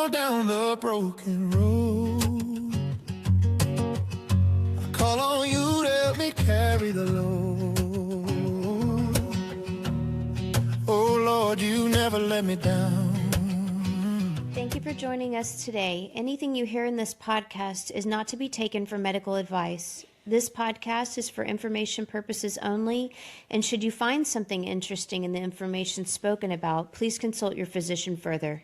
fall down the broken road. I call on you to help me carry the load. Oh Lord, you never let me down. Thank you for joining us today. Anything you hear in this podcast is not to be taken for medical advice. This podcast is for information purposes only, and should you find something interesting in the information spoken about, please consult your physician further.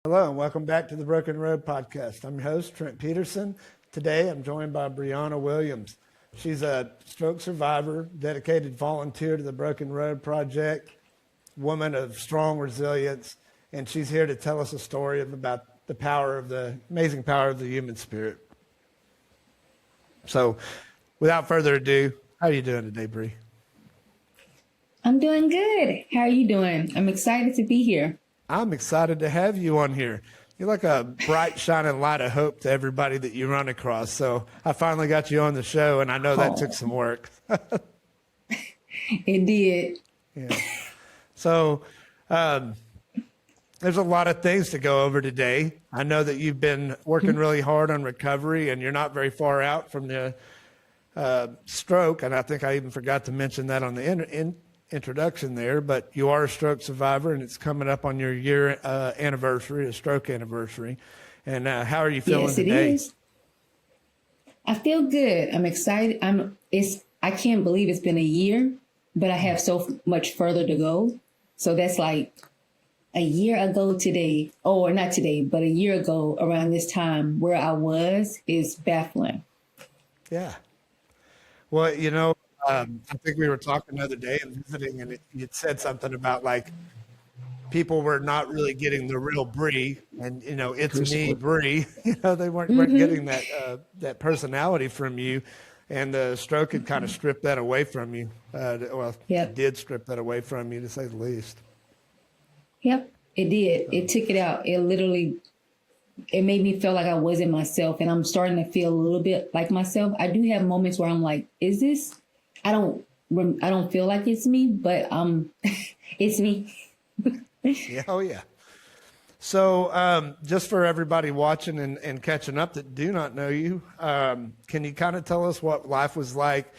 Hello, and welcome back to the Broken Road Podcast. I'm your host, Trent Peterson. Today, I'm joined by Briana Williams. She's a stroke survivor, dedicated volunteer to the Broken Road Project, woman of strong resilience, and she's here to tell us a story about the amazing power of the human spirit. So, without further ado, how are you doing today, Bri? I'm doing good. How are you doing? I'm excited to be here. I'm excited to have you on here. You're like a bright, shining light of hope to everybody that you run across. So I finally got you on the show, and I know that took some work. It did. Yeah. So there's a lot of things to go over today. I know that you've been working really hard on recovery, and you're not very far out from the stroke. And I think I even forgot to mention that on the introduction there, but you are a stroke survivor, and it's coming up on your year anniversary, a stroke anniversary. And how are you feeling today? Yes, it is. I feel good. I'm excited. I can't believe it's been a year, but I have so much further to go. So that's like a year ago today, or not today, but a year ago around this time, where I was is baffling. Yeah. Well, you know, I think we were talking the other day and visiting, and you said something about like people were not really getting the real Bri, and you know, it's me, Bri. You know, they weren't getting that personality from you, and the stroke had kind of stripped that away from you. It did strip that away from you, to say the least. Yep, it did. It took it out. It made me feel like I wasn't myself, and I'm starting to feel a little bit like myself. I do have moments where I'm like, is this? I don't feel like it's me, but it's me. Yeah, oh yeah. So just for everybody watching and catching up that do not know you, can you kind of tell us what life was like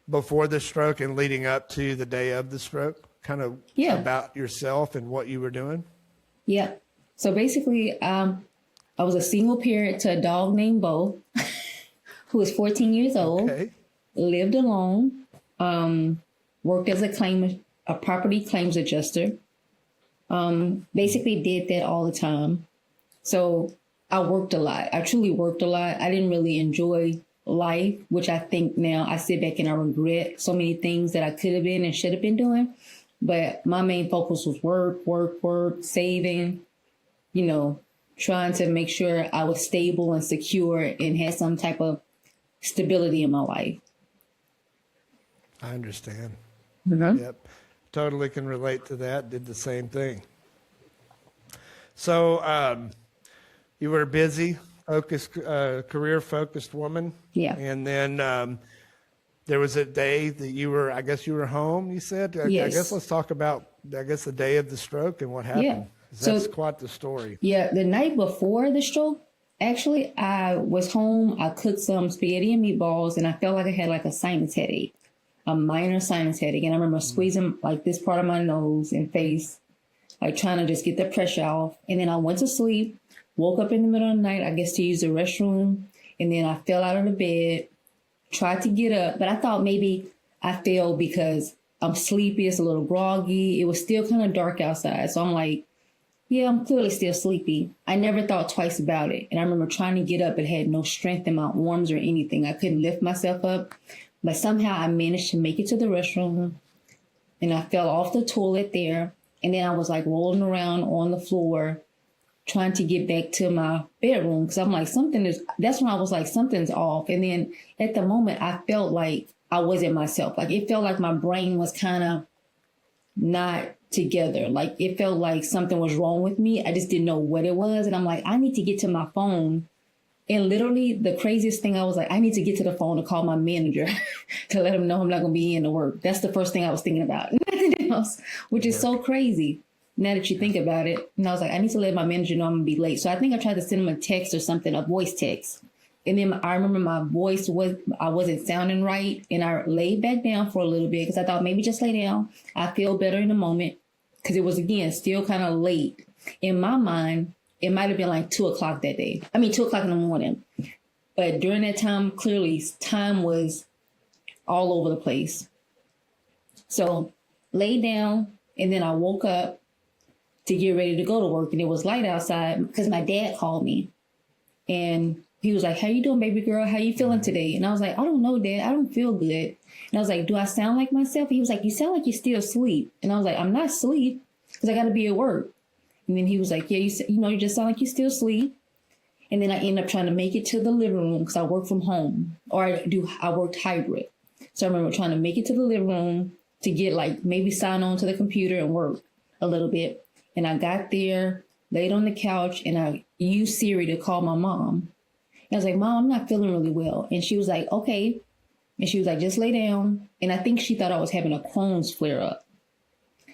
before the stroke and leading up to the day of the stroke? Kind of about yourself and what you were doing? Yeah. So basically, I was a single parent to a dog named Bo, who was 14 years old, lived alone, worked as a property claims adjuster. Basically did that all the time. So I worked a lot. I truly worked a lot. I didn't really enjoy life, which I think now I sit back and I regret so many things that I could have been and should have been doing. But my main focus was work, saving, you know, trying to make sure I was stable and secure and had some type of stability in my life. I understand. Mm-hmm. Yep. Totally can relate to that. Did the same thing. So you were a busy, career-focused woman. Yeah. And then there was a day that you were home, you said? Yes. I guess let's talk about, the day of the stroke and what happened. Yeah. That's quite the story. Yeah. The night before the stroke, actually, I was home. I cooked some spaghetti and meatballs, and I felt like I had like a sinus headache. A minor sinus headache. And I remember squeezing like this part of my nose and face, like trying to just get the pressure off. And then I went to sleep, woke up in the middle of the night, I guess to use the restroom. And then I fell out of the bed, tried to get up, but I thought maybe I fell because I'm sleepy. It's a little groggy. It was still kind of dark outside. So I'm like, yeah, I'm clearly still sleepy. I never thought twice about it. And I remember trying to get up, but had no strength in my arms or anything. I couldn't lift myself up. But somehow I managed to make it to the restroom, and I fell off the toilet there. And then I was like rolling around on the floor, trying to get back to my bedroom. Cause I'm like, that's when I was like, something's off. And then at the moment I felt like I wasn't myself. Like it felt like my brain was kind of not together. Like it felt like something was wrong with me. I just didn't know what it was. And I'm like, I need to get to my phone. And literally the craziest thing, I was like, I need to get to the phone to call my manager to let him know I'm not going to be in to work. That's the first thing I was thinking about. Nothing else, which is so crazy. now that you think about it. And I was like, I need to let my manager know I'm gonna be late. So I think I tried to send him a text or something, a voice text. And then I remember my voice I wasn't sounding right. And I laid back down for a little bit because I thought maybe just lay down. I feel better in a moment. Because it was, again, still kind of late. In my mind, it might have been like 2 o'clock that day. 2 o'clock in the morning. But during that time, clearly, time was all over the place. So laid down, and then I woke up to get ready to go to work. And it was light outside because my dad called me. And he was like, how you doing, baby girl? How you feeling today? And I was like, I don't know, Dad. I don't feel good. And I was like, do I sound like myself? He was like, you sound like you're still asleep. And I was like, I'm not asleep because I got to be at work. And then he was like, yeah, you just sound like you still asleep. And then I ended up trying to make it to the living room because I work from home, or I worked hybrid. So I remember trying to make it to the living room to get maybe sign on to the computer and work a little bit. And I got there, laid on the couch, and I used Siri to call my mom. I was like, Mom, I'm not feeling really well. And she was like, okay. And she was like, just lay down. And I think she thought I was having a Crohn's flare up.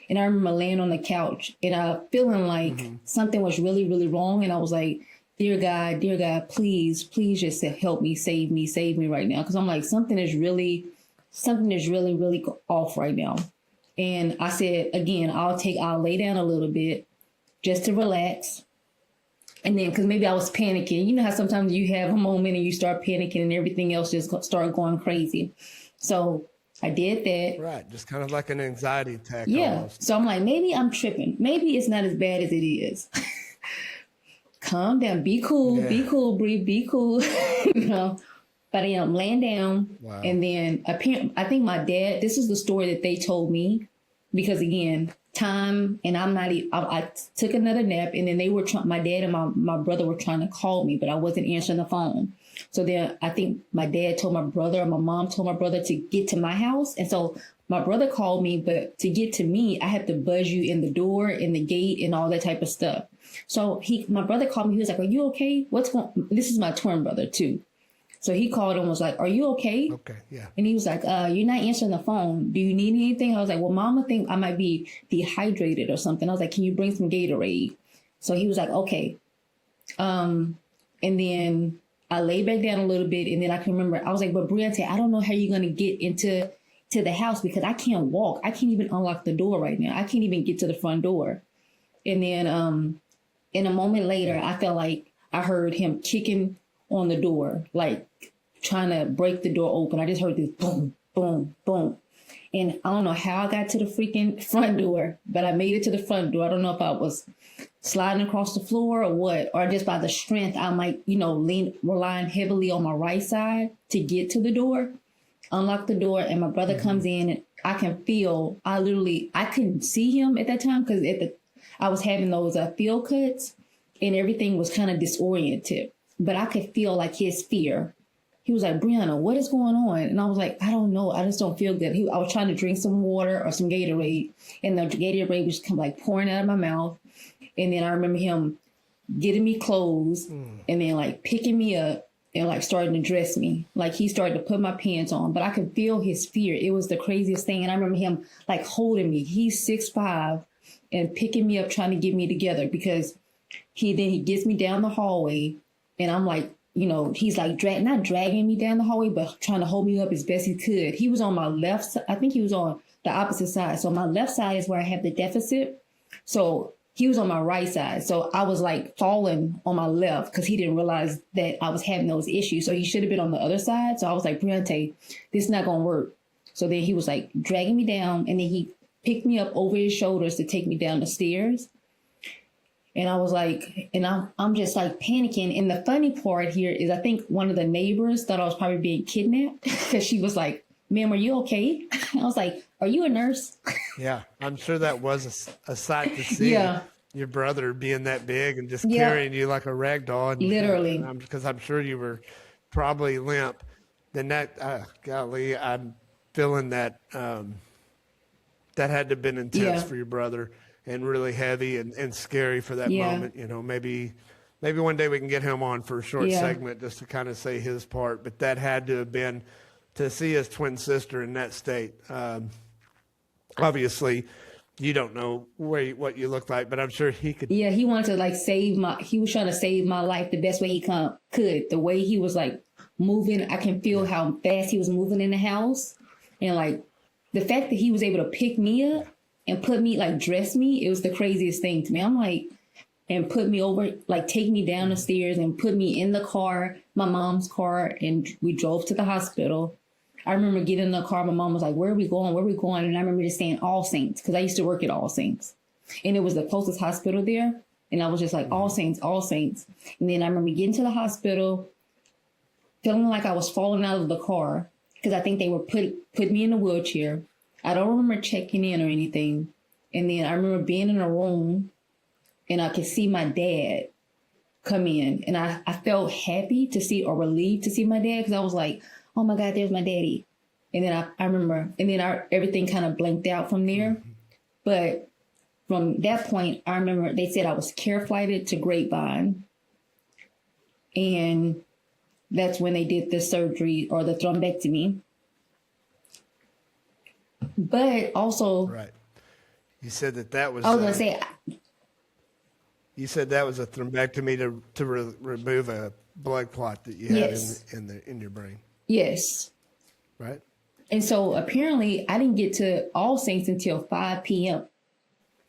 And I remember laying on the couch and I feeling like something was really, really wrong. And I was like, dear God, please just help me, save me right now. Because I'm like, something is really, really off right now. And I said, again, I'll lay down a little bit just to relax. And then, because maybe I was panicking. You know how sometimes you have a moment and you start panicking and everything else just start going crazy. So I did that. Right. Just kind of like an anxiety attack. Yeah. Almost. So I'm like, maybe I'm tripping. Maybe it's not as bad as it is. Calm down. Be cool. Yeah. Be cool, Bree. Be cool. But I'm laying down. Wow. And then I think my dad, this is the story that they told me. Because again, time, and I took another nap, and then my dad and my brother were trying to call me, but I wasn't answering the phone. So then I think my dad told my brother, or my mom told my brother to get to my house. And so my brother called me, but to get to me, I have to buzz you in the door, in the gate, and all that type of stuff. So my brother called me. He was like, are you okay? This is my twin brother too. So he called and was like, are you okay? Okay, yeah. And he was like, you're not answering the phone. Do you need anything? I was like, well, Mama think I might be dehydrated or something. I was like, can you bring some Gatorade? So he was like, okay. And then I lay back down a little bit, and then I can remember, I was like, but Briana, I don't know how you're going to get into the house because I can't walk. I can't even unlock the door right now. I can't even get to the front door. And then in a moment later, I felt like I heard him kicking on the door, like trying to break the door open. I just heard this boom, boom, boom. And I don't know how I got to the freaking front door, but I made it to the front door. I don't know if I was sliding across the floor or what, or just by the strength, I might, relying heavily on my right side to get to the door, unlock the door, and my brother comes in, and I can feel, I couldn't see him at that time because I was having those field cuts and everything was kind of disoriented, but I could feel like his fear. He was like, Briana, what is going on? And I was like, I don't know. I just don't feel good. I was trying to drink some water or some Gatorade, and the Gatorade was pouring out of my mouth. And then I remember him getting me clothes and then picking me up and starting to dress me. He started to put my pants on, but I could feel his fear. It was the craziest thing. And I remember him holding me. He's 6'5" and picking me up, trying to get me together because he gets me down the hallway, and I'm like, he's not dragging me down the hallway, but trying to hold me up as best he could. He was on my left side. I think he was on the opposite side. So my left side is where I have the deficit. So he was on my right side. So I was falling on my left because he didn't realize that I was having those issues. So he should have been on the other side. So I was like, Briana, this is not going to work. So then he was dragging me down, and then he picked me up over his shoulders to take me down the stairs. And I was I'm just panicking. And the funny part here is I think one of the neighbors thought I was probably being kidnapped because she was like, ma'am, are you okay? I was like, are you a nurse? Yeah, I'm sure that was a sight to see. Yeah. Your brother being that big and just carrying you like a rag doll. And, literally. Because I'm sure you were probably limp. Then golly, I'm feeling that that had to have been intense for your brother. And really heavy and scary for that moment. Maybe one day we can get him on for a short segment just to kind of say his part. But that had to have been to see his twin sister in that state. Obviously, You don't know what you look like, but I'm sure he could. Yeah, he wanted to like he was trying to save my life the best way he could. The way he was like moving, I can feel how fast he was moving in the house. And like the fact that he was able to pick me up and put me, like dress me, it was the craziest thing to me. I'm like, and put me over, like take me down the stairs and put me in the car, my mom's car, and we drove to the hospital. I remember getting in the car. My mom was like, where are we going? Where are we going? And I remember just saying All Saints, because I used to work at All Saints. And it was the closest hospital there. And I was just like, All Saints, All Saints. And then I remember getting to the hospital, feeling like I was falling out of the car, because I think they were put me in a wheelchair. I don't remember checking in or anything. And then I remember being in a room, and I could see my dad come in. And I felt happy to see, or relieved to see my dad, because I was like, oh my God, there's my daddy. And then I remember, and then everything kind of blanked out from there. But from that point, I remember they said I was care flighted to Grapevine. And that's when they did the surgery, or the thrombectomy. But also, Right. You said that was. I was going to say, you said that was a thrombectomy to remove a blood clot that you had Yes. in your brain, yes. right? And so apparently I didn't get to All Saints until 5 p.m.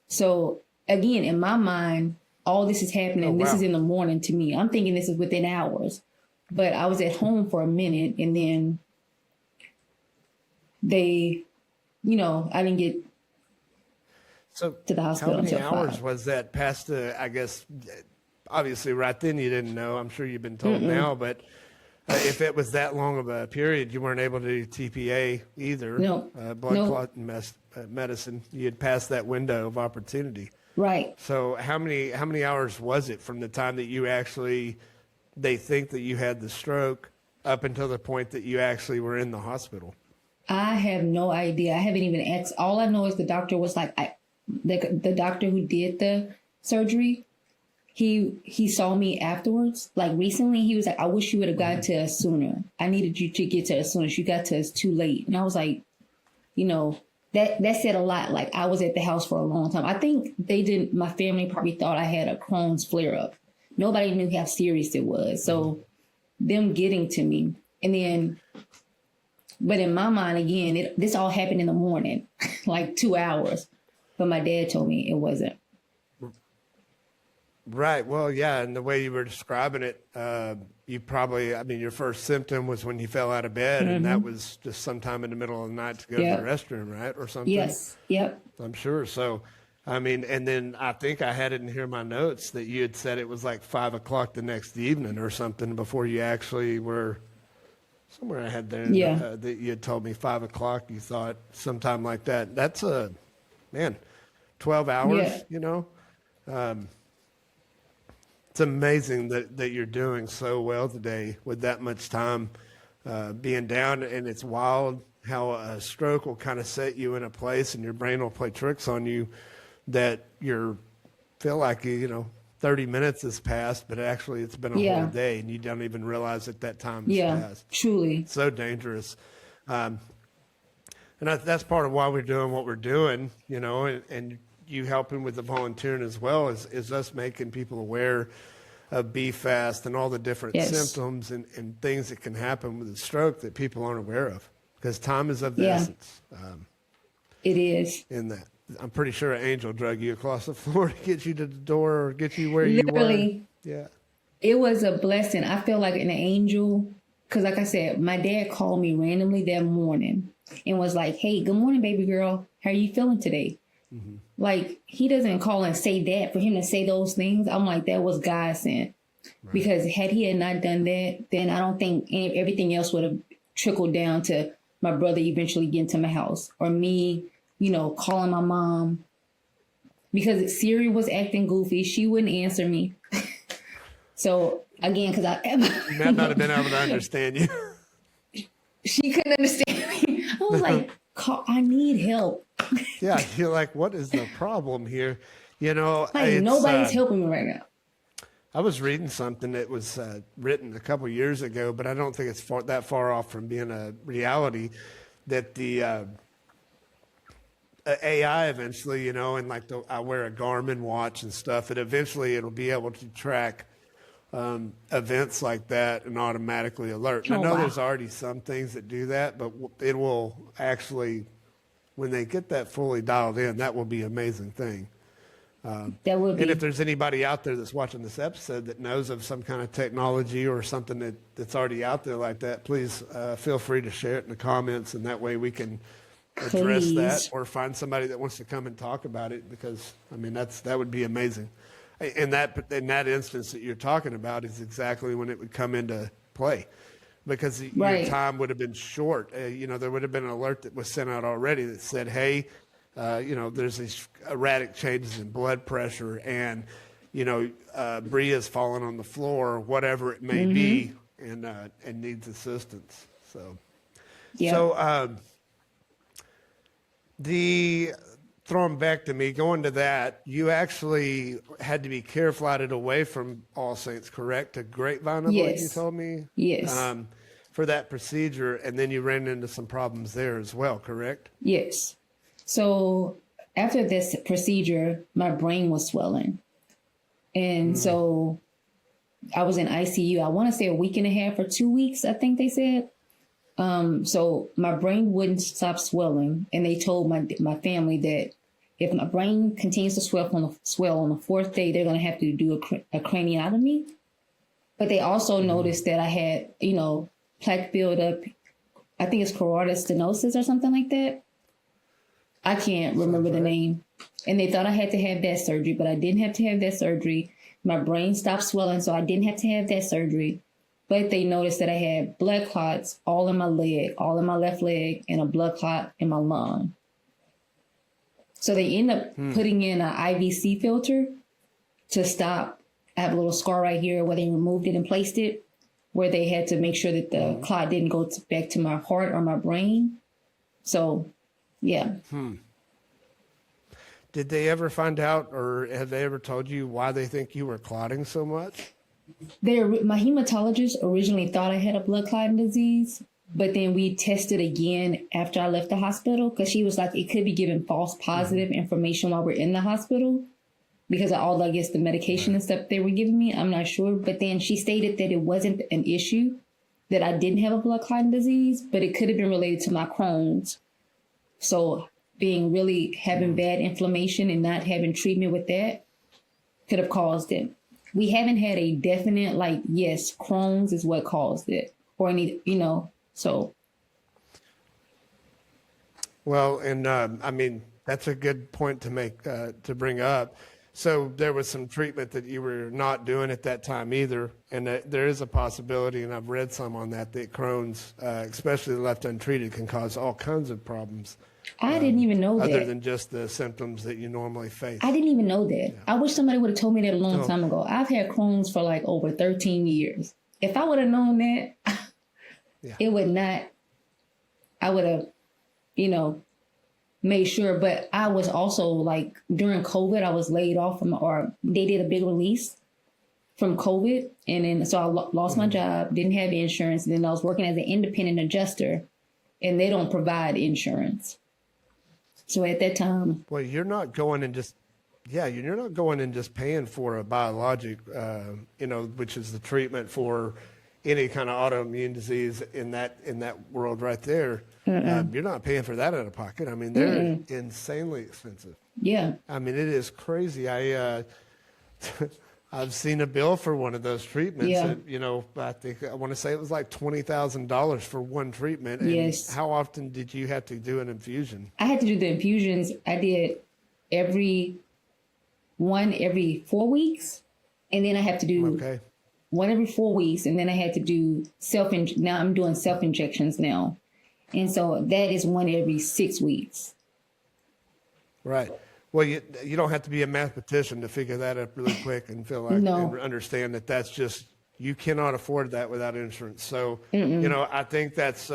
So again, in my mind, all this is happening. Oh, wow. This is in the morning to me. I'm thinking this is within hours. But I was at home for a minute, and then they, I didn't get So to the hospital how many until hours 5. was that past the, I guess, obviously right then you didn't know. I'm sure you've been told now, but if it was that long of a period, you weren't able to do TPA either. No. Blood No. clot medicine. You had passed that window of opportunity. Right. So how many hours was it from the time that you actually, they think that you had the stroke, up until the point that you actually were in the hospital? I have no idea. I haven't even asked. All I know is the doctor was like, the doctor who did the surgery, he saw me afterwards. Like recently, he was like, I wish you would have got to us sooner. I needed you to get to us sooner. You got to us too late. And I was like, that said a lot. Like I was at the house for a long time. I think my family probably thought I had a Crohn's flare up. Nobody knew how serious it was. So them getting to me, and then, but in my mind, again, this all happened in the morning, like 2 hours. But my dad told me it wasn't. Right. Well, yeah. And the way you were describing it, you probably, your first symptom was when you fell out of bed, and that was just sometime in the middle of the night to go to the restroom, right? Or something. Yes. Yep. I'm sure. So, and then I think I had it in here in my notes that you had said it was like 5 o'clock the next evening or something before you actually were somewhere. I had there that you had told me 5 o'clock. You thought sometime like that. That's 12 hours, it's amazing that you're doing so well today with that much time being down. And it's wild how a stroke will kind of set you in a place, and your brain will play tricks on you that feel like 30 minutes has passed, but actually it's been a whole day, and you don't even realize that time has passed. Truly. So dangerous. And that's part of why we're doing what we're doing, and you helping with the volunteering as well is us making people aware of BFAST and all the different symptoms and things that can happen with a stroke that people aren't aware of, because time is of the essence. It is. In that, I'm pretty sure an angel drug you across the floor to get you to the door or get you where Literally, you were. Yeah. It was a blessing. I feel like an angel, because like I said, my dad called me randomly that morning and was like, hey, good morning, baby girl. How are you feeling today? Mm-hmm. Like, he doesn't call and say that. For him to say those things, I'm like, that was God sent. Right. Because had he had not done that, then I don't think everything else would have trickled down to my brother eventually getting to my house, or me, calling my mom. Because Siri was acting goofy. She wouldn't answer me. So, again, because She might not have been able to understand you. She couldn't understand me. I was like, I need help. Yeah, you're like, what is the problem here? Nobody's helping me right now. I was reading something that was written a couple years ago, but I don't think it's that far off from being a reality, that a AI eventually, and like I wear a Garmin watch and stuff, and eventually it'll be able to track events like that and automatically alert. And I know there's already some things that do that, but it will actually, when they get that fully dialed in, that will be an amazing thing. That would be. And if there's anybody out there that's watching this episode that knows of some kind of technology or something that's already out there like that, please feel free to share it in the comments, and that way we can address that or find somebody that wants to come and talk about it, because I mean that would be amazing. And in that instance that you're talking about is exactly when it would come into play, because your time would have been short. There would have been an alert that was sent out already that said, hey, there's these erratic changes in blood pressure, and Bria's fallen on the floor, or whatever it may be, and needs assistance. So, the thrombectomy, going to that, you actually had to be care flighted away from All Saints, correct? To Grapevine, I believe you told me. Yes. For that procedure, and then you ran into some problems there as well, correct? Yes. So after this procedure, my brain was swelling. And so I was in ICU, I want to say a week and a half or 2 weeks, I think they said. So my brain wouldn't stop swelling. And they told my family that if my brain continues to swell on the fourth day, they're going to have to do a craniotomy. But they also noticed that I had, plaque buildup. I think it's carotid stenosis or something like that. I can't remember the name. And they thought I had to have that surgery, but I didn't have to have that surgery. My brain stopped swelling, so I didn't have to have that surgery. But they noticed that I had blood clots all in my leg, all in my left leg, and a blood clot in my lung. So they end up putting in an IVC filter to stop. I have a little scar right here where they removed it and placed it, where they had to make sure that the clot didn't go back to my heart or my brain. So, yeah. Did they ever find out, or have they ever told you why they think you were clotting so much? My hematologist originally thought I had a blood clotting disease, but then we tested again after I left the hospital, because she was like, it could be giving false positive information while we're in the hospital because of all, I guess, the medication and stuff they were giving me. I'm not sure. But then she stated that it wasn't an issue, that I didn't have a blood clotting disease, but it could have been related to my Crohn's. So having bad inflammation and not having treatment with that could have caused it. We haven't had a definite, yes, Crohn's is what caused it, or any, so. Well, and I mean, that's a good point to make, to bring up. So there was some treatment that you were not doing at that time either. And there is a possibility, and I've read some on that Crohn's, especially left untreated, can cause all kinds of problems. I didn't even know that. Other than just the symptoms that you normally face. I didn't even know that. Yeah. I wish somebody would have told me that a long time ago. I've had Crohn's for over 13 years. If I would have known that, it would not, I would have, made sure. But I was also during COVID, I was laid off or they did a big release from COVID. And then, so I lost my job, didn't have insurance. And then I was working as an independent adjuster, and they don't provide insurance. So at that time, well, you're not going and just, you're not going and just paying for a biologic, which is the treatment for any kind of autoimmune disease in that world right there. You're not paying for that out of pocket. I mean, they're insanely expensive. Yeah. I mean, it is crazy. I've seen a bill for one of those treatments. Yeah. That, I want to say it was like $20,000 for one treatment. And yes. How often did you have to do an infusion? I had to do the infusions. I did every 4 weeks. And then I have to do one every 4 weeks. And then I had to do now I'm doing self-injections now. And so that is one every 6 weeks. Right. Well, you don't have to be a mathematician to figure that out really quick and feel like and understand that that's just, you cannot afford that without insurance. So, I think that's,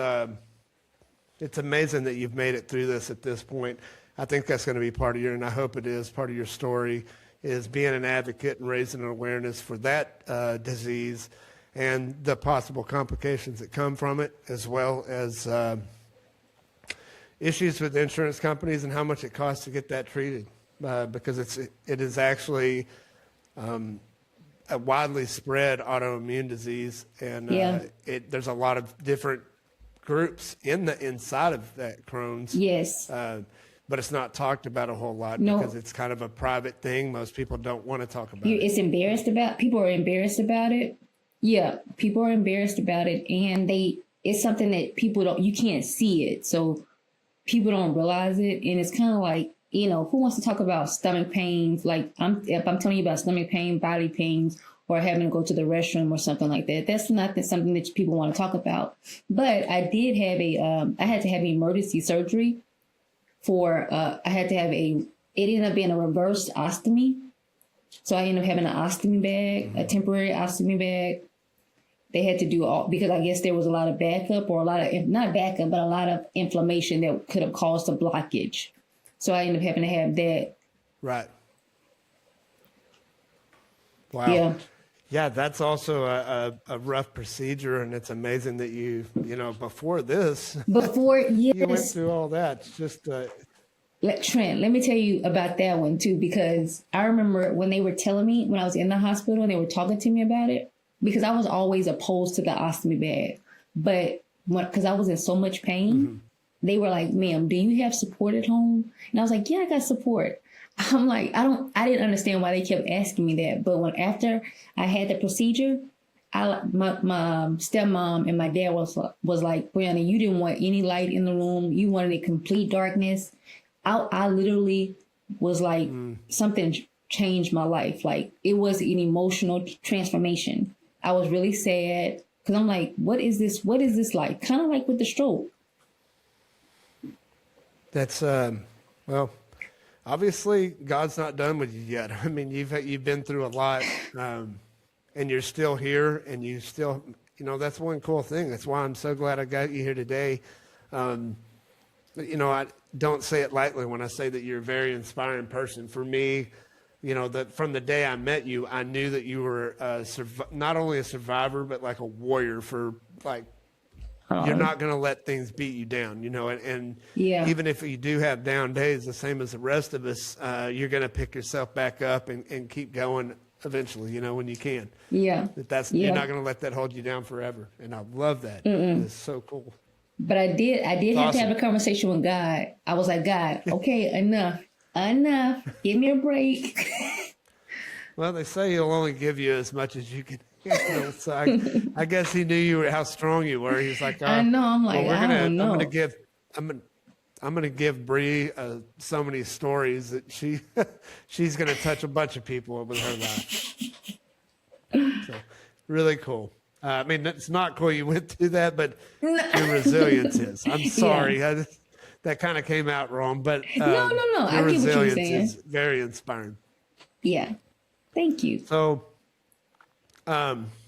it's amazing that you've made it through this at this point. I think that's going to be part of and I hope it is part of your story, is being an advocate and raising an awareness for that disease and the possible complications that come from it, as well as, issues with insurance companies and how much it costs to get that treated, because it is actually a widely spread autoimmune disease, and there's a lot of different groups inside of that Crohn's. Yes. But it's not talked about a whole lot because it's kind of a private thing. Most people don't want to talk about it. It's embarrassed about. People are embarrassed about it. Yeah, people are embarrassed about it, and it's something that you can't see it, so people don't realize it, and it's kind of like, who wants to talk about stomach pains? Like if I'm telling you about stomach pain, body pains, or having to go to the restroom or something like that, that's not something that people want to talk about. But I did have I had to have emergency surgery it ended up being a reverse ostomy. So I ended up having an ostomy bag, a temporary ostomy bag. They had to do because I guess there was a lot of backup, or not backup, but a lot of inflammation that could have caused a blockage. So I ended up having to have that. Right. Wow. Yeah, that's also a rough procedure, and it's amazing that you before this, you went through all that. It's just Trent, let me tell you about that one too, because I remember when they were telling me when I was in the hospital and they were talking to me about it, because I was always opposed to the ostomy bag, but because I was in so much pain, they were like, "Ma'am, do you have support at home?" And I was like, "Yeah, I got support." I'm like, I didn't understand why they kept asking me that. But after I had the procedure, my stepmom and my dad was like, "Briana, you didn't want any light in the room. You wanted a complete darkness." I literally was like, something changed my life. Like, it was an emotional transformation. I was really sad because I'm like, what is this? What is this like? Kind of like with the stroke. That's, well, obviously God's not done with you yet. I mean, you've been through a lot, and you're still here, and you still, that's one cool thing. That's why I'm so glad I got you here today. I don't say it lightly when I say that you're a very inspiring person. For me, that from the day I met you, I knew that you were not only a survivor, but like a warrior for you're not going to let things beat you down, and even if you do have down days, the same as the rest of us, you're going to pick yourself back up and keep going eventually, when you can. Yeah. You're not going to let that hold you down forever. And I love that. It's so cool. But I did have to have a conversation with God. I was like, "God, okay, enough. Give me a break." Well, they say He'll only give you as much as you can handle. So I guess He knew how strong you were. He's like, I know. I'm like, I don't know. I'm gonna give Bree so many stories that she's gonna touch a bunch of people with her life. So really cool. I mean, it's not cool you went through that, but your resilience is. I'm sorry. Yeah. That kind of came out wrong, but no. Your resilience is very inspiring. Yeah. Thank you. So,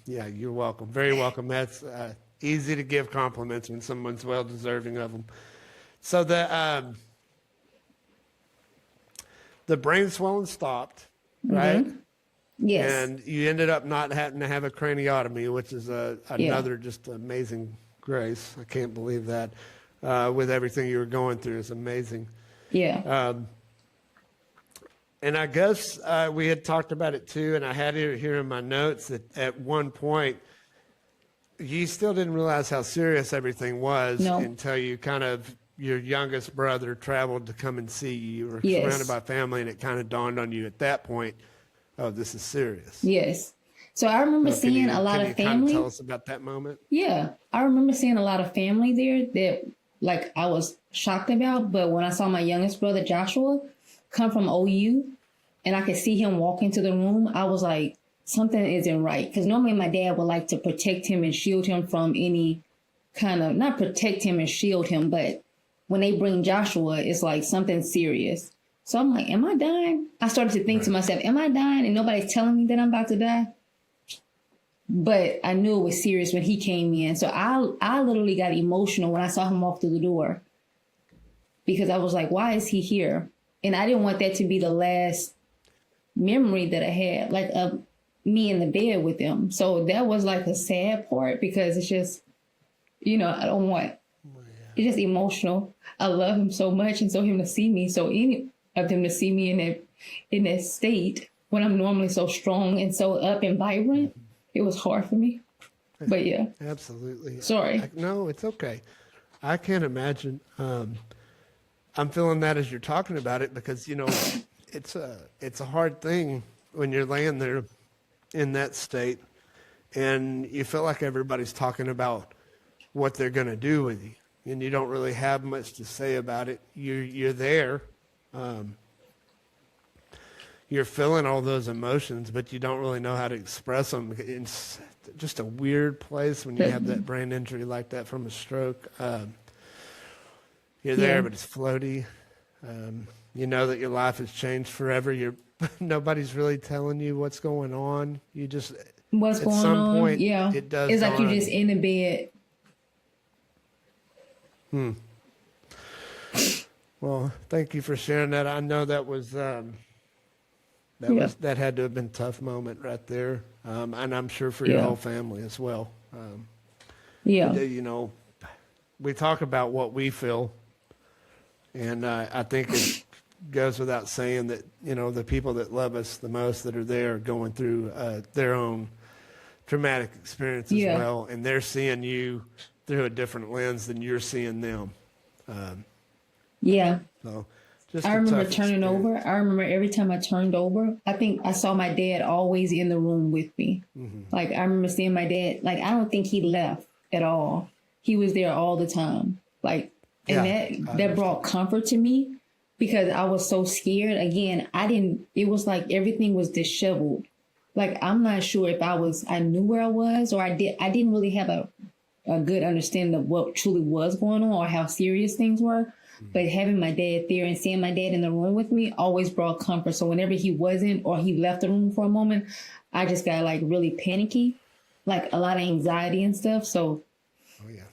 you're welcome. Very welcome. That's easy to give compliments when someone's well deserving of them. So the brain swelling stopped, right? Yes. And you ended up not having to have a craniotomy, which is another just amazing grace. I can't believe that with everything you were going through. It's amazing. Yeah. And I guess we had talked about it too, and I had it here in my notes that at one point you still didn't realize how serious everything was until your youngest brother traveled to come and see you. You were surrounded by family, and it kind of dawned on you at that point, oh, this is serious. Yes. So I remember seeing a lot of family. Kind of tell us about that moment? Yeah. I remember seeing a lot of family there that I was shocked about. But when I saw my youngest brother, Joshua, come from OU, and I could see him walk into the room, I was like, something isn't right. Because normally my dad would like to protect him and shield him from any kind of, not protect him and shield him, but when they bring Joshua, it's like something serious. So I'm like, am I dying? I started to think to myself, am I dying? And nobody's telling me that I'm about to die. But I knew it was serious when he came in. So I literally got emotional when I saw him walk through the door. Because I was like, why is he here? And I didn't want that to be the last memory that I had, like of me in the bed with him. So that was like a sad part because it's just, I don't want it's just emotional. I love him so much, and so him to see me, so any of them to see me in that state when I'm normally so strong and so up and vibrant, it was hard for me. But yeah, Absolutely. sorry. No, it's okay. I can't imagine. I'm feeling that as you're talking about it because, it's a hard thing when you're laying there in that state and you feel like everybody's talking about what they're going to do with you and you don't really have much to say about it. You're there. You're feeling all those emotions, but you don't really know how to express them. It's just a weird place when you have that brain injury like that from a stroke. You're there, but it's floaty. You know that your life has changed forever. Nobody's really telling you what's going on. You just What's going on? At some point, yeah, it does. It's like you're just in the bed. Well, thank you for sharing that. I know that was that had to have been a tough moment right there, and I'm sure for your whole family as well. We talk about what we feel, and I think it goes without saying that the people that love us the most that are there going through their own traumatic experience as well, and they're seeing you through a different lens than you're seeing them. So just I remember turning over. I remember every time I turned over, I think I saw my dad always in the room with me. Like I remember seeing my dad, like I don't think he left at all. He was there all the time. Like, and that brought comfort to me because I was so scared. Again, it was like everything was disheveled. Like, I'm not sure if I knew where I was or I didn't really have a good understanding of what truly was going on or how serious things were. But having my dad there and seeing my dad in the room with me always brought comfort. So whenever he wasn't or he left the room for a moment, I just got like really panicky, like a lot of anxiety and stuff. So. Oh, yeah.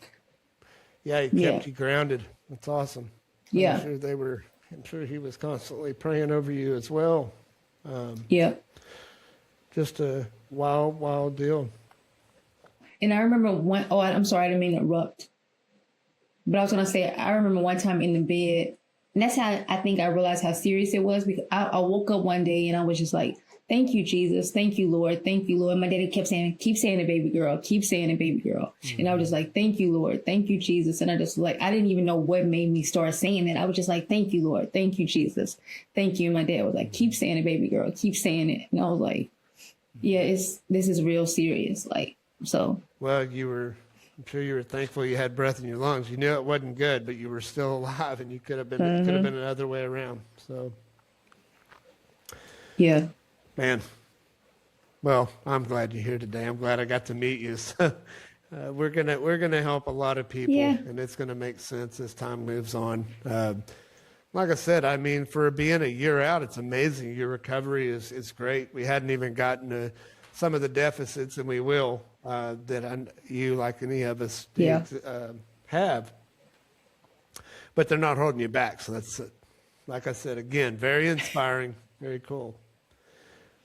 Yeah, he kept you grounded. That's awesome. Yeah. I'm sure he was constantly praying over you as well. Just a wild deal. And I remember I'm sorry, I didn't mean to interrupt. But I was going to say, I remember one time in the bed, and that's how I think I realized how serious it was. Because I woke up one day and I was just like, thank you, Jesus. Thank you, Lord. Thank you, Lord. My daddy kept saying, keep saying it, baby girl. Keep saying it, baby girl. And I was just like, thank you, Lord. Thank you, Jesus. And I just like, I didn't even know what made me start saying it. I was just like, thank you, Lord. Thank you, Jesus. Thank you. And my dad was like, keep saying it, baby girl. Keep saying it. And I was like, yeah, this is real serious. Like, so. Well, I'm sure you were thankful you had breath in your lungs. You knew it wasn't good, but you were still alive, and you could have been another way around. So, yeah, man. Well, I'm glad you're here today. I'm glad I got to meet you. So, we're gonna help a lot of people, and it's gonna make sense as time moves on. Like I said, I mean, for being a year out, it's amazing. Your recovery is great. We hadn't even gotten to some of the deficits, and we will, that you, like any of us, have. But they're not holding you back. So that's, like I said, again, very inspiring, very cool.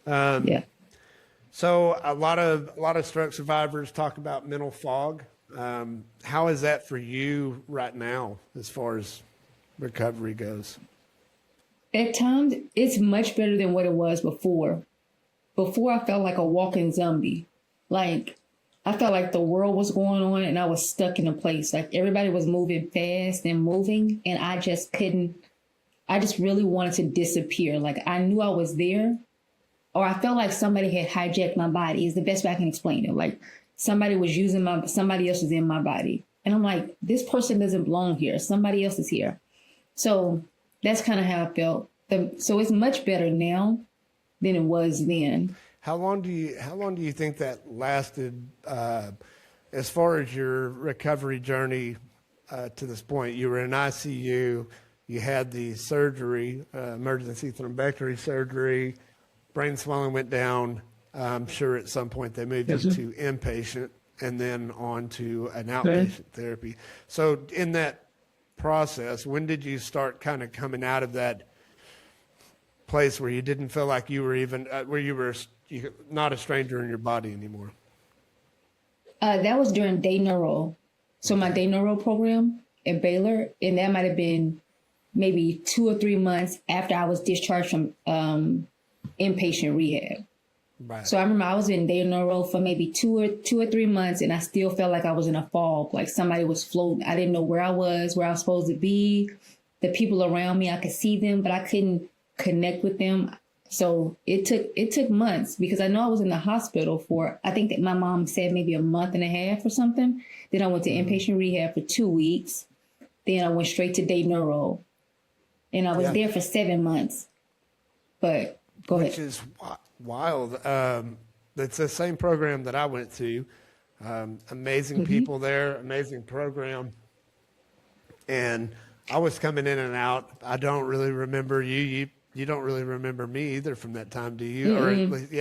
So a lot of stroke survivors talk about mental fog. How is that for you right now, as far as recovery goes? At times, it's much better than what it was before. Before, I felt like a walking zombie. Like, I felt like the world was going on and I was stuck in a place. Like, everybody was moving fast and moving, and I just couldn't. I just really wanted to disappear. Like, I knew I was there, or I felt like somebody had hijacked my body, is the best way I can explain it. Like, somebody was using somebody else was in my body. And I'm like, this person doesn't belong here. Somebody else is here. So that's kind of how I felt. So it's much better now than it was then. How long do you think that lasted, as far as your recovery journey to this point? You were in ICU, you had the surgery, emergency thrombectomy surgery, brain swelling went down. I'm sure at some point they moved you to inpatient and then on to an outpatient therapy. So in that process, when did you start kind of coming out of that place where you didn't feel like you were even where you were not a stranger in your body anymore? That was during day neuro. So my day neuro program, at Baylor, and that might have been maybe 2 or 3 months after I was discharged from inpatient rehab. Right. So I remember I was in day neuro for maybe 2 or 3 months, and I still felt like I was in a fog, like somebody was floating. I didn't know where I was supposed to be. The people around me, I could see them, but I couldn't connect with them. So it took months, because I know I was in the hospital for, I think that my mom said maybe a month and a half or something. Then I went to inpatient rehab for 2 weeks. Then I went straight to day neuro, and I was there for 7 months. But go ahead. Which is wild. It's the same program that I went to. Amazing people there, amazing program. And I was coming in and out. I don't really remember you. You don't really remember me either from that time, do you? Or at least,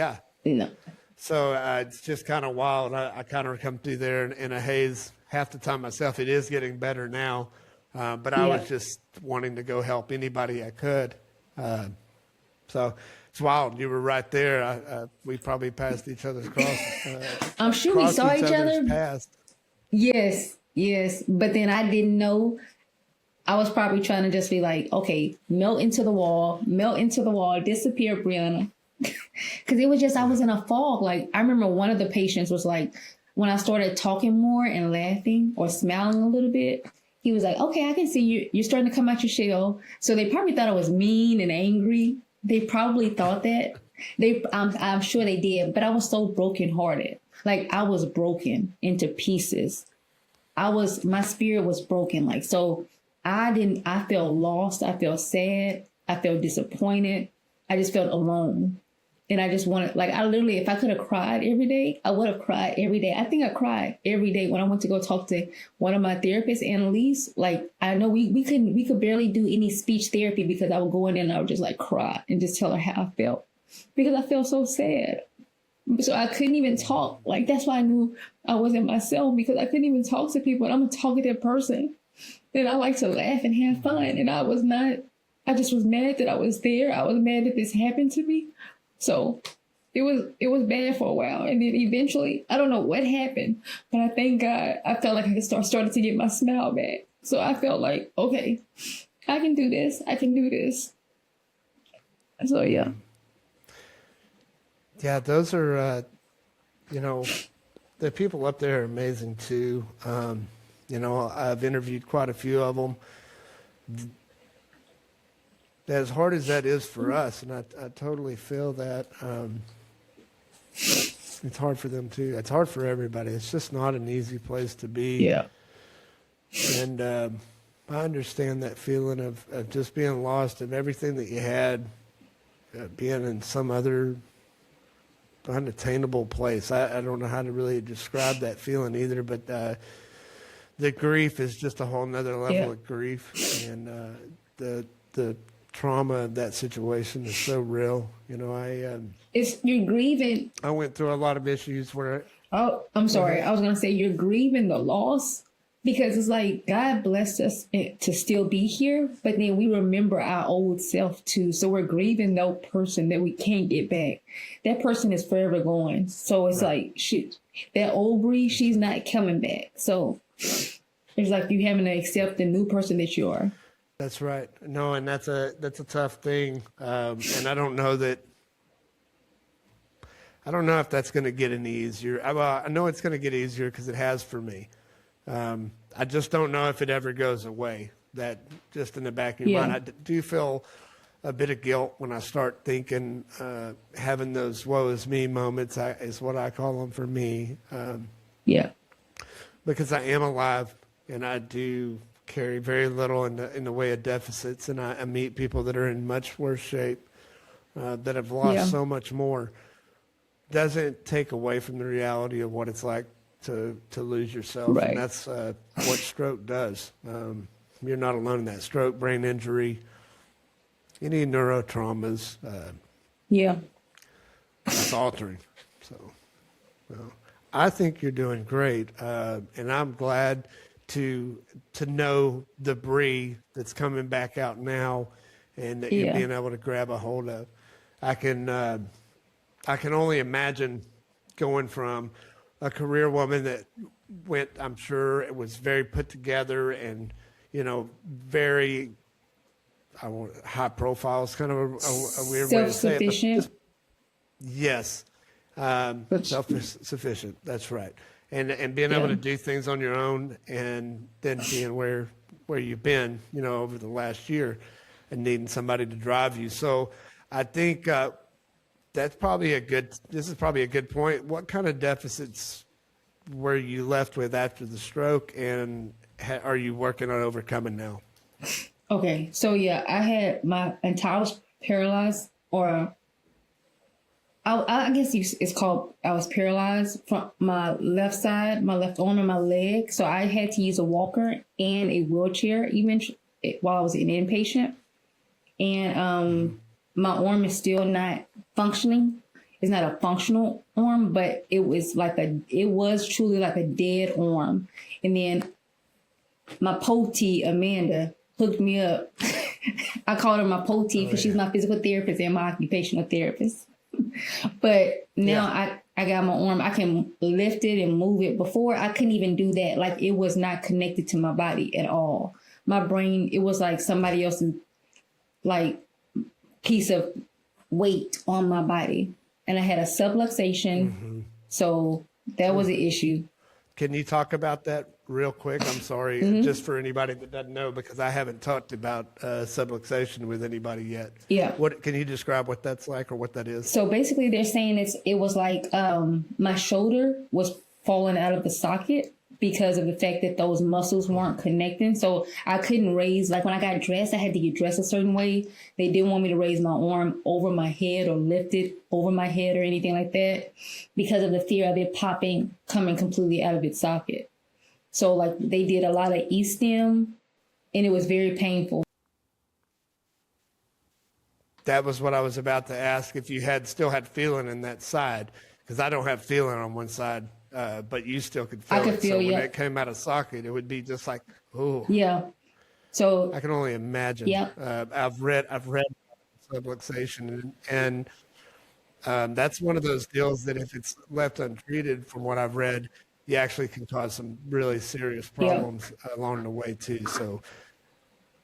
No. So it's just kind of wild. I kind of come through there in a haze half the time myself. It is getting better now. But I was just wanting to go help anybody I could. So it's wild. You were right there. We probably passed each other's cross. I'm sure we saw each other. Past. Yes. But then I didn't know. I was probably trying to just be like, okay, melt into the wall, disappear, Briana. Because it was just, I was in a fog. Like, I remember one of the patients was like, when I started talking more and laughing or smiling a little bit, he was like, okay, I can see you. You're starting to come out your shell. So they probably thought I was mean and angry. They probably thought that. I'm sure they did. But I was so brokenhearted. Like, I was broken into pieces. My spirit was broken. Like, so I felt lost. I felt sad. I felt disappointed. I just felt alone. And I just wanted, like, I literally, if I could have cried every day, I would have cried every day. I think I cried every day when I went to go talk to one of my therapists, Annalise. Like, I know we could barely do any speech therapy, because I would go in there and I would just like cry and just tell her how I felt, because I felt so sad. So I couldn't even talk. Like, that's why I knew I wasn't myself, because I couldn't even talk to people. And I'm a talkative person. And I like to laugh and have fun. And I was not, I just was mad that I was there. I was mad that this happened to me. So it was bad for a while. And then eventually, I don't know what happened, but I thank God I felt like I started to get my smile back. So I felt like, okay, I can do this. I can do this. So, yeah. Yeah, those are, the people up there are amazing too. I've interviewed quite a few of them. As hard as that is for us, and I totally feel that, it's hard for them too. It's hard for everybody. It's just not an easy place to be. Yeah. And I understand that feeling of just being lost of everything that you had, being in some other unattainable place. I don't know how to really describe that feeling either, but the grief is just a whole nother level of grief. And the trauma of that situation is so real. You're grieving. I went through a lot of issues where. Oh, I'm sorry. I was going to say you're grieving the loss, because it's like God blessed us to still be here, but then we remember our old self too. So we're grieving that person that we can't get back. That person is forever gone. So it's like, that old Bree, she's not coming back. So it's like you having to accept the new person that you are. That's right. No, and that's a tough thing. And I don't know if that's going to get any easier. I know it's going to get easier because it has for me. I just don't know if it ever goes away. That just in the back of your mind, I do feel a bit of guilt when I start thinking, having those woe is me moments is what I call them for me. Because I am alive and I do carry very little in the way of deficits, and I meet people that are in much worse shape, that have lost so much more. Doesn't take away from the reality of what it's like to lose yourself. Right. And that's what stroke does. You're not alone in that. Stroke, brain injury, any neurotraumas. It's altering. So, I think you're doing great, and I'm glad to know the Bree that's coming back out now, and that you're being able to grab a hold of. I can only imagine going from a career woman that went, I'm sure it was very put together and very, high profile is kind of a weird way to say it. Self-sufficient. Yes. Self-sufficient. That's right. And being able to do things on your own, and then being where you've been, over the last year, and needing somebody to drive you. So I think this is probably a good point. What kind of deficits were you left with after the stroke, and are you working on overcoming now? Okay, so I had I was paralyzed, or I guess it's called, I was paralyzed from my left side, my left arm and my leg. So I had to use a walker and a wheelchair even while I was in inpatient. And my arm is still not functioning. It's not a functional arm, but it was truly like a dead arm. And then my potee, Amanda, hooked me up. I called her my potee because she's my physical therapist and my occupational therapist. But now I got my arm. I can lift it and move it. Before, I couldn't even do that. Like, it was not connected to my body at all. My brain, it was like somebody else's piece of weight on my body. And I had a subluxation. So that was an issue. Can you talk about that real quick? I'm sorry, just for anybody that doesn't know, because I haven't talked about subluxation with anybody yet. Yeah. What can you describe what that's like, or what that is? So basically, they're saying it was like my shoulder was falling out of the socket because of the fact that those muscles weren't connecting. So I couldn't raise, like when I got dressed, I had to get dressed a certain way. They didn't want me to raise my arm over my head or lift it over my head or anything like that because of the fear of it coming completely out of its socket. So they did a lot of E-stim, and it was very painful. That was what I was about to ask, if you still had feeling in that side, because I don't have feeling on one side, but you still could feel it. I could feel, so when it came out of socket, it would be just like, oh. Yeah. So I can only imagine. Yeah. I've read subluxation, and that's one of those deals that if it's left untreated, from what I've read, you actually can cause some really serious problems along the way too. So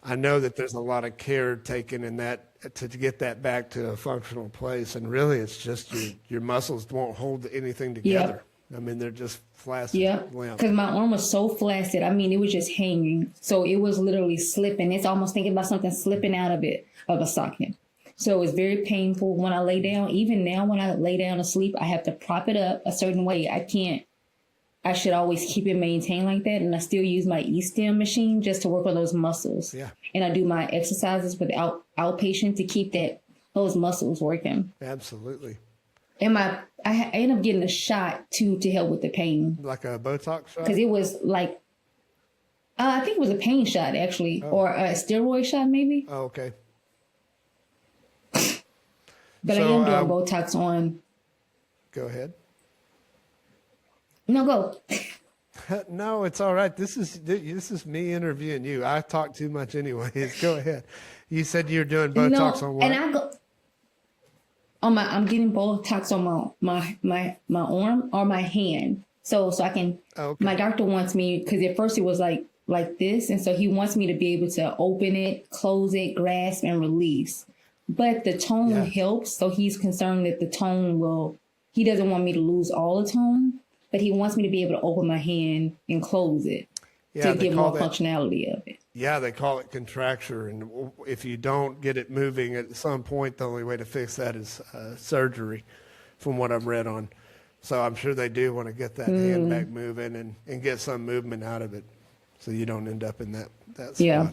I know that there's a lot of care taken in that to get that back to a functional place. And really, it's just your muscles won't hold anything together. I mean, they're just flaccid. Yeah, because my arm was so flaccid. I mean, it was just hanging. So it was literally slipping. It's almost thinking about something slipping out of a socket. So it was very painful when I lay down. Even now, when I lay down to sleep, I have to prop it up a certain way. I should always keep it maintained like that. And I still use my E-stim machine just to work on those muscles. Yeah. And I do my exercises with outpatient to keep those muscles working. Absolutely. And I ended up getting a shot to help with the pain. Like a Botox shot? Because it was I think it was a pain shot actually, or a steroid shot maybe. Oh, okay. But I am doing Botox on. Go ahead. No, go. No, it's all right. This is me interviewing you. I talk too much anyways. Go ahead. You said you're doing Botox on what? And I'm getting Botox on my arm or my hand. So I can. Okay. My doctor wants me, because at first it was like this, and so he wants me to be able to open it, close it, grasp, and release. But the tone helps, so he's concerned that the tone he doesn't want me to lose all the tone, but he wants me to be able to open my hand and close it to give more functionality of it. Yeah, they call it contracture, and if you don't get it moving at some point, the only way to fix that is surgery, from what I've read on. So I'm sure they do want to get that hand back moving and get some movement out of it, so you don't end up in that spot. Yeah.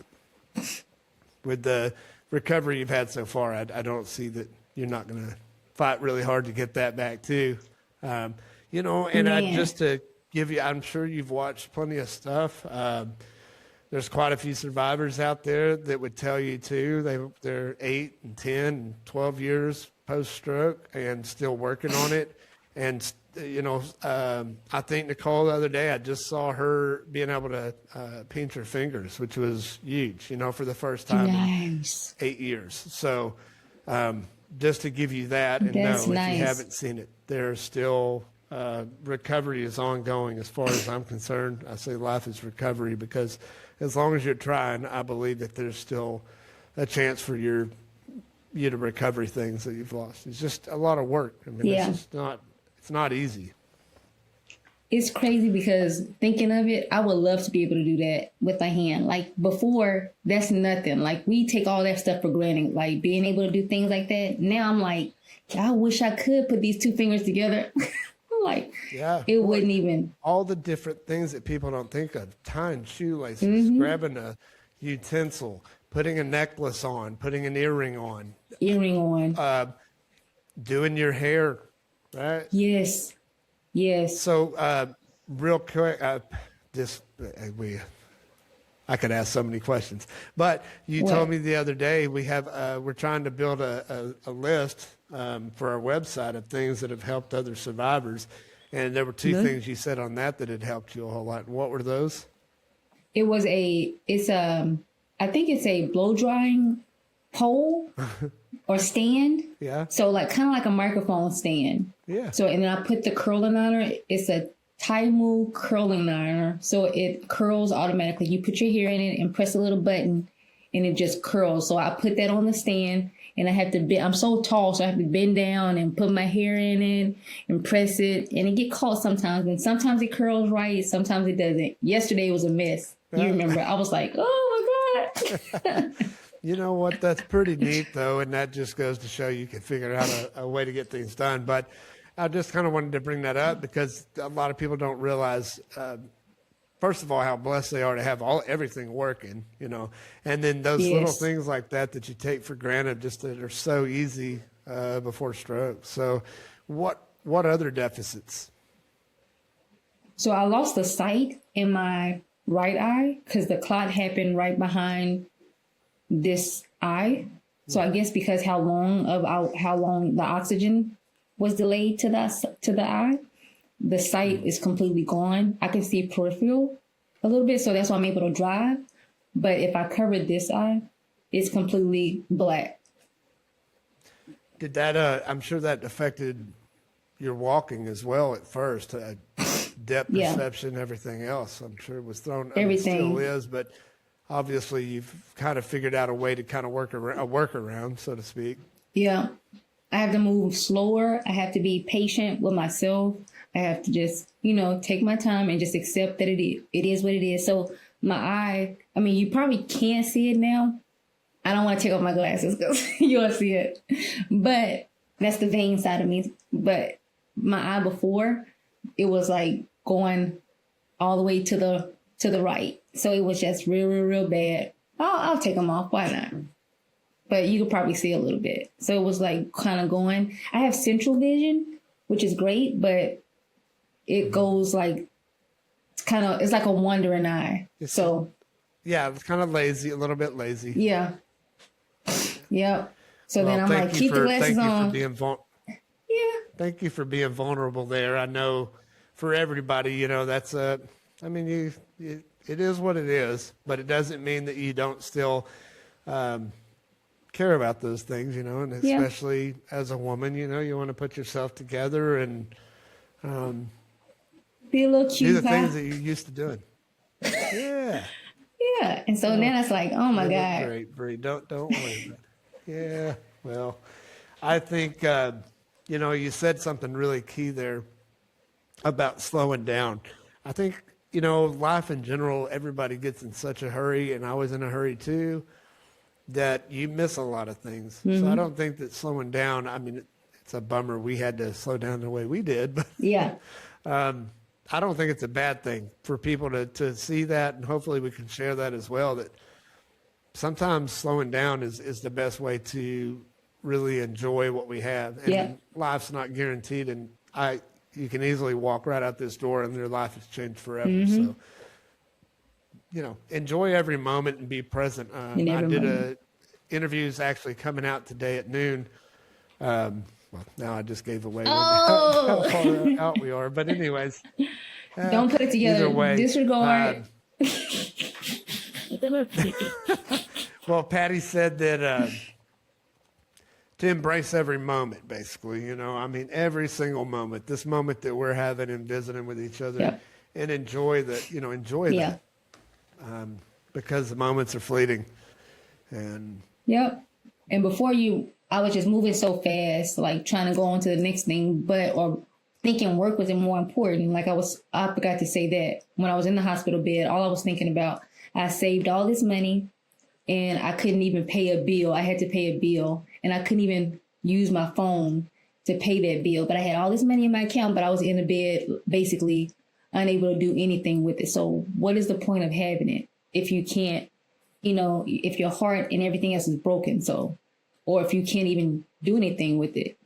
With the recovery you've had so far, I don't see that you're not going to fight really hard to get that back too. And just to give you, I'm sure you've watched plenty of stuff. There's quite a few survivors out there that would tell you too. They're 8 and 10 and 12 years post-stroke and still working on it. And I think Nicole the other day, I just saw her being able to pinch her fingers, which was huge, for the first time in 8 years. So just to give you that, and if you haven't seen it, there's still recovery is ongoing as far as I'm concerned. I say life is recovery because as long as you're trying, I believe that there's still a chance for you to recover things that you've lost. It's just a lot of work. I mean, it's not easy. It's crazy because thinking of it, I would love to be able to do that with my hand. Like before, that's nothing. Like we take all that stuff for granted, like being able to do things like that. Now I'm like, I wish I could put these two fingers together. Like, it wouldn't even. All the different things that people don't think of, tying shoelaces, grabbing a utensil, putting a necklace on, putting an earring on. Doing your hair, right? Yes. So, real quick, I could ask so many questions, but you told me the other day we're trying to build a list for our website of things that have helped other survivors, and there were two things you said on that had helped you a whole lot. What were those? I think it's a blow drying pole or stand. Yeah. So like kind of like a microphone stand. Yeah. So and then I put the curling ironer. It's a Taimu curling ironer, so it curls automatically. You put your hair in it and press a little button, and it just curls. So I put that on the stand, and I have to bend. I'm so tall, so I have to bend down and put my hair in it and press it, and it get caught sometimes. And sometimes it curls right, sometimes it doesn't. Yesterday was a mess. You remember? I was like, oh my god. You know what? That's pretty neat, though, and that just goes to show you can figure out a way to get things done. But I just kind of wanted to bring that up because a lot of people don't realize, first of all, how blessed they are to have everything working, you know, and then those little things like that you take for granted, just that are so easy before stroke. So, what other deficits? So I lost the sight in my right eye because the clot happened right behind this eye. So I guess because how long the oxygen was delayed to the eye, the sight is completely gone. I can see peripheral a little bit, so that's why I'm able to drive. But if I covered this eye, it's completely black. Did that? I'm sure that affected your walking as well at first. Depth perception, everything else. I'm sure it was thrown. Everything still is, but obviously you've kind of figured out a way to kind of work around, so to speak. Yeah. I have to move slower. I have to be patient with myself. I have to just, take my time and just accept that it is what it is. So my eye, I mean, you probably can't see it now. I don't want to take off my glasses because you'll see it. But that's the vein side of me. But my eye before, it was like going all the way to the right. So it was just real, real, real bad. I'll take them off. Why not? But you could probably see a little bit. So it was like kind of going. I have central vision, which is great, but it goes like it's like a wandering eye. It's kind of lazy, a little bit lazy. Yeah. Yep. So then I'm like, keep the glasses on. Thank you for being vulnerable there. I know for everybody, that's it is what it is, but it doesn't mean that you don't still care about those things, and especially as a woman, you want to put yourself together and be a little cute. Do the things that you're used to doing. Yeah. Yeah. And so then it's like, oh my God. Great, Bree. Don't worry about it. Yeah. Well, I think, you said something really key there about slowing down. I think, life in general, everybody gets in such a hurry, and I was in a hurry too, that you miss a lot of things. Mm-hmm. So I don't think that slowing down, it's a bummer we had to slow down the way we did, but yeah. I don't think it's a bad thing for people to see that, and hopefully we can share that as well, that sometimes slowing down is the best way to really enjoy what we have. And life's not guaranteed, and you can easily walk right out this door and your life has changed forever. Mm-hmm. So, enjoy every moment and be present. I did interviews actually coming out today at noon. Well, now I just gave away how far out we are. But anyways. Don't put it together. Either way, disregard. Well, Patty said that to embrace every moment, basically, you know, I mean, every single moment, this moment that we're having and visiting with each other, Yep. and enjoy that, you know, enjoy Yeah. that, because the moments are fleeting. And Yep. And I was just moving so fast, like trying to go on to the next thing, or thinking work was more important. Like I forgot to say that when I was in the hospital bed, all I was thinking about, I saved all this money and I couldn't even pay a bill. I had to pay a bill and I couldn't even use my phone to pay that bill. But I had all this money in my account, but I was in the bed basically unable to do anything with it. So what is the point of having it if you can't, you know, if your heart and everything else is broken? So, or if you can't even do anything with it,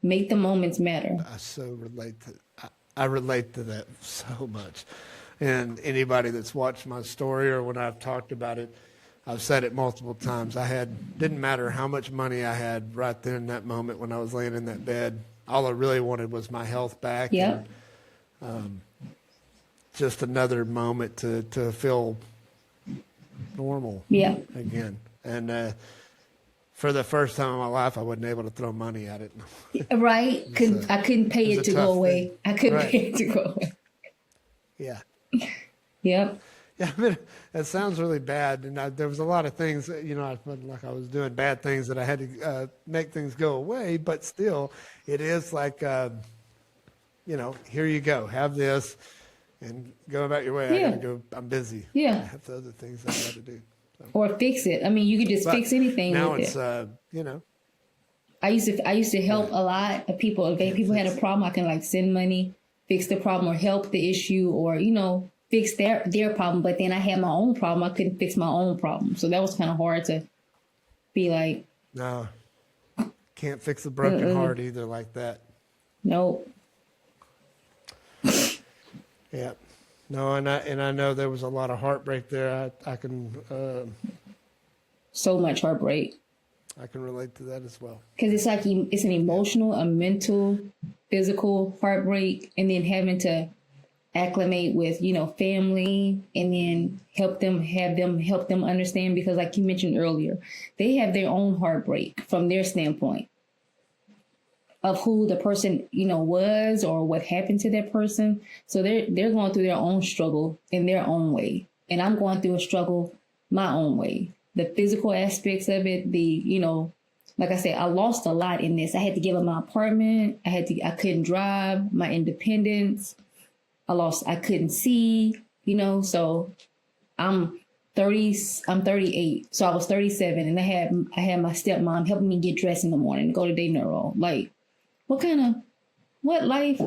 make the moments matter. I relate to that so much. And anybody that's watched my story or when I've talked about it, I've said it multiple times. Didn't matter how much money I had right there in that moment when I was laying in that bed. All I really wanted was my health back. Yep. And just another moment to feel normal again. And for the first time in my life, I wasn't able to throw money at it. Right? I couldn't pay it to go away. I couldn't pay it to go away. Yeah. Yep. Yeah, I mean, that sounds really bad. And there was a lot of things, you know, I felt like I was doing bad things that I had to make things go away. But still, it is like, you know, here you go. Have this and go about your way. Yeah. I got to go. I'm busy. Yeah. I have the other things I got to do. So. Or fix it. I mean, you could just fix anything now with it's, it. you know. I used to help a lot of people. If people had a problem, I can like send money, fix the problem or help the issue or, you know, fix their problem. But then I had my own problem. I couldn't fix my own problem. So that was kind of hard to be like. No, can't fix a broken heart either like that. Nope. Yeah. No, and I know there was a lot of heartbreak there. I can So much heartbreak. I can relate to that as well. Because it's like it's an emotional, a mental, physical heartbreak, and then having to acclimate with, you know, family, and then help them understand, because like you mentioned earlier, they have their own heartbreak from their standpoint of who the person, you know, was or what happened to that person. So they're going through their own struggle in their own way. And I'm going through a struggle my own way. The physical aspects of it, you know, like I said, I lost a lot in this. I had to give up my apartment. I couldn't drive, my independence. I couldn't see, you know, so I'm 38. So I was 37 and I had my stepmom helping me get dressed in the morning to go to day neuro. Like, what life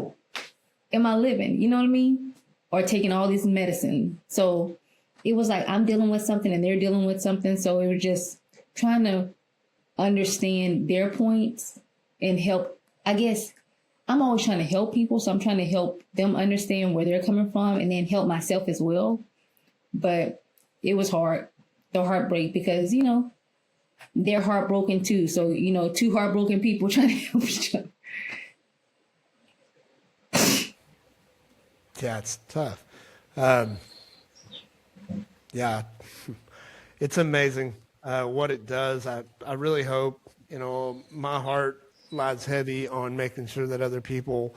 am I living? You know what I mean? Or taking all this medicine. So it was like I'm dealing with something and they're dealing with something. So it was just trying to understand their points and help. I guess I'm always trying to help people. So I'm trying to help them understand where they're coming from and then help myself as well. But it was hard, the heartbreak, because, you know, they're heartbroken too. So, you know, two heartbroken people trying to help each other. Yeah, it's tough. Yeah, it's amazing what it does. I really hope, you know, my heart lies heavy on making sure that other people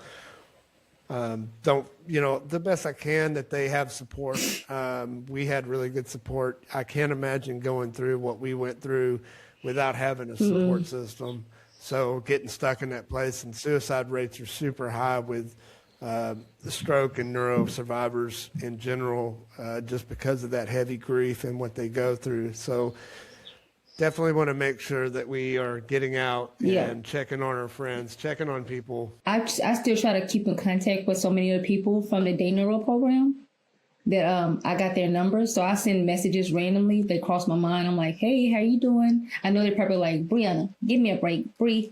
don't, you know, the best I can, that they have support. We had really good support. I can't imagine going through what we went through without having a support system. So getting stuck in that place, and suicide rates are super high with the stroke and neuro survivors in general, just because of that heavy grief and what they go through. So definitely want to make sure that we are getting out and checking on our friends, checking on people. I still try to keep in contact with so many other people from the day neuro program that I got their numbers. So I send messages randomly. They cross my mind. I'm like, hey, how you doing? I know they're probably like, Briana, give me a break. Breathe.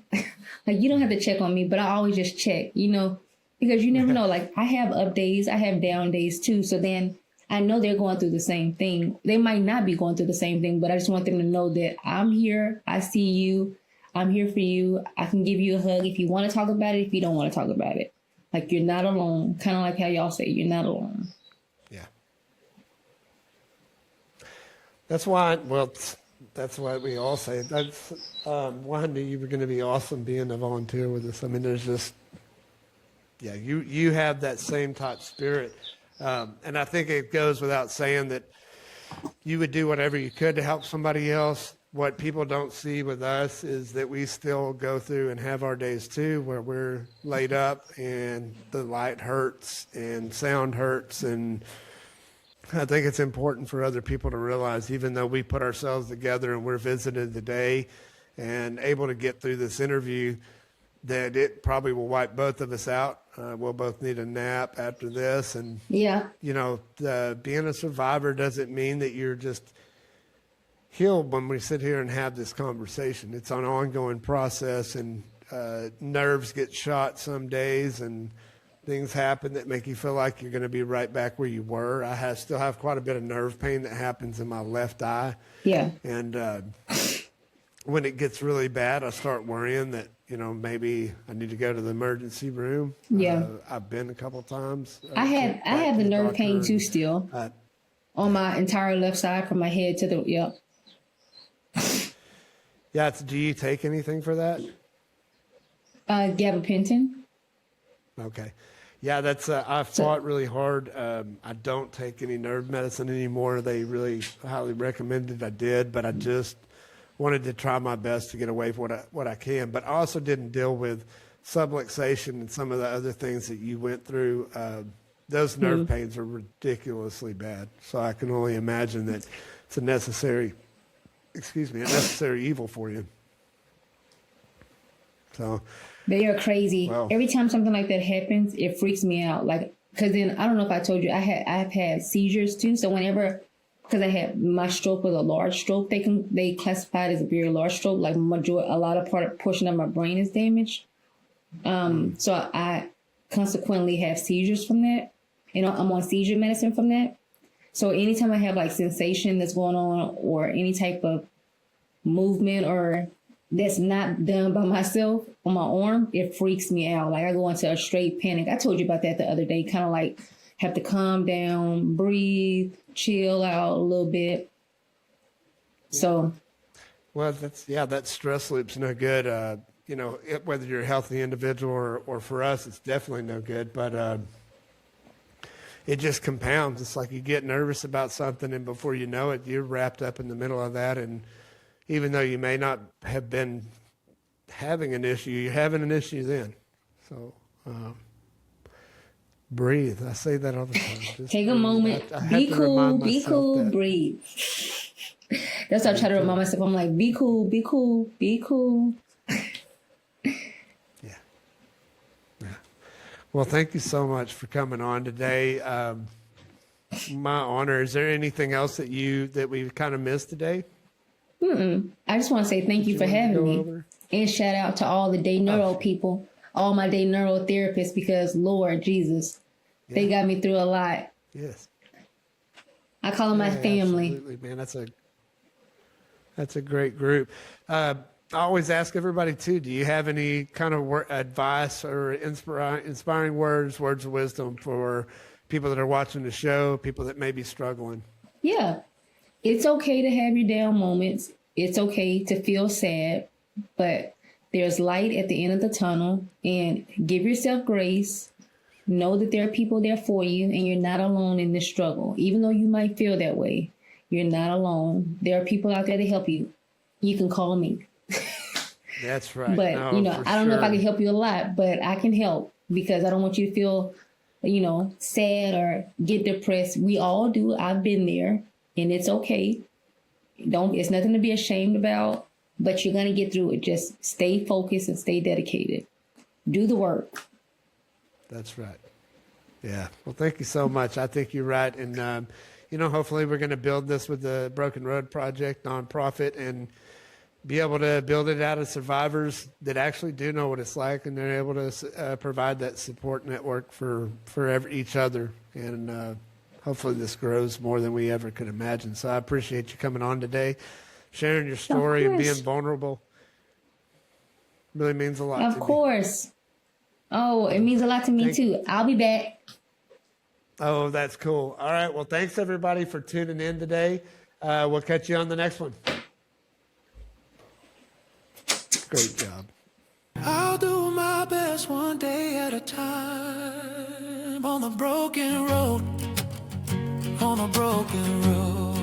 Like, you don't have to check on me, but I always just check, you know, because you never know. Like, I have up days, I have down days too. So then I know they're going through the same thing. They might not be going through the same thing, but I just want them to know that I'm here. I see you. I'm here for you. I can give you a hug if you want to talk about it, if you don't want to talk about it. Like, you're not alone. Kind of like how y'all say, you're not alone. Yeah. That's why, well, That's what we all say. That's why I knew you were going to be awesome being a volunteer with us. I mean, there's just, yeah, you have that same type spirit. And I think it goes without saying that you would do whatever you could to help somebody else. What people don't see with us is that we still go through and have our days too, where we're laid up and the light hurts and sound hurts. And I think it's important for other people to realize, even though we put ourselves together and we're visited today and able to get through this interview, that it probably will wipe both of us out. We'll both need a nap after this. And, Yeah. you know, being a survivor doesn't mean that you're just healed when we sit here and have this conversation. It's an ongoing process, and nerves get shot some days, and things happen that make you feel like you're going to be right back where you were. I still have quite a bit of nerve pain that happens in my left eye. Yeah. And when it gets really bad, I start worrying that, you know, maybe I need to go to the emergency room. Yeah. I've been a couple of times. I have the nerve pain too still on my entire left side from my head to the, yep. Yeah. Do you take anything for that? Gabapentin. Okay. Yeah, that's, I fought really hard. I don't take any nerve medicine anymore. They really highly recommended I did, but I just wanted to try my best to get away from what I can. But I also didn't deal with subluxation and some of the other things that you went through. Those nerve pains are ridiculously bad. So I can only imagine that it's a necessary evil for you. So They are crazy. Wow. Every time something like that happens, it freaks me out. Like, cause then I don't know if I told you, I've had seizures too. So whenever, cause I had my stroke was a large stroke, they classify it as a very large stroke. Like portion of my brain is damaged. So I consequently have seizures from that. You know, I'm on seizure medicine from that. So anytime I have like sensation that's going on or any type of movement or that's not done by myself on my arm, it freaks me out. Like I go into a straight panic. I told you about that the other day, kind of like have to calm down, breathe, chill out a little bit. So. Well, that stress loop's no good. You know, whether you're a healthy individual or for us, it's definitely no good. But it just compounds. It's like you get nervous about something, and before you know it, you're wrapped up in the middle of that. And even though you may not have been having an issue, you're having an issue then. So breathe. I say that all the time. Just take a moment. Be cool, breathe. That's what I try to remind myself. I'm like, be cool, be cool, be cool. Yeah. Well, thank you so much for coming on today. My honor. Is there anything else that we kind of missed today? I just want to say thank you for having me. And shout out to all the day neuro people, all my day neuro therapists, because Lord Jesus, they got me through a lot. Yes. I call them my family. Absolutely, man. That's a great group. I always ask everybody too, do you have any kind of advice or inspiring words of wisdom for people that are watching the show, people that may be struggling? Yeah. It's okay to have your down moments. It's okay to feel sad, but there's light at the end of the tunnel, and give yourself grace. Know that there are people there for you, and you're not alone in this struggle. Even though you might feel that way, you're not alone. There are people out there to help you. You can call me. That's right. But, no, I don't know if I can help you a lot, but I can help, because I don't want you to feel, sad or get depressed. We all do. I've been there. And it's okay. It's nothing to be ashamed about, but you're going to get through it. Just stay focused and stay dedicated. Do the work. That's right. Yeah. Well, thank you so much. I think you're right. And, hopefully we're going to build this with the Broken Road Project nonprofit and be able to build it out of survivors that actually do know what it's like, and they're able to provide that support network for each other. And, hopefully this grows more than we ever could imagine. So I appreciate you coming on today, sharing your story and being vulnerable. Really means a lot to me. Of course. Oh, it means a lot to me too. I'll be back. Oh, that's cool. All right. Well, thanks everybody for tuning in today. We'll catch you on the next one. Great job. I'll do my best one day at a time on the broken road, on the broken road.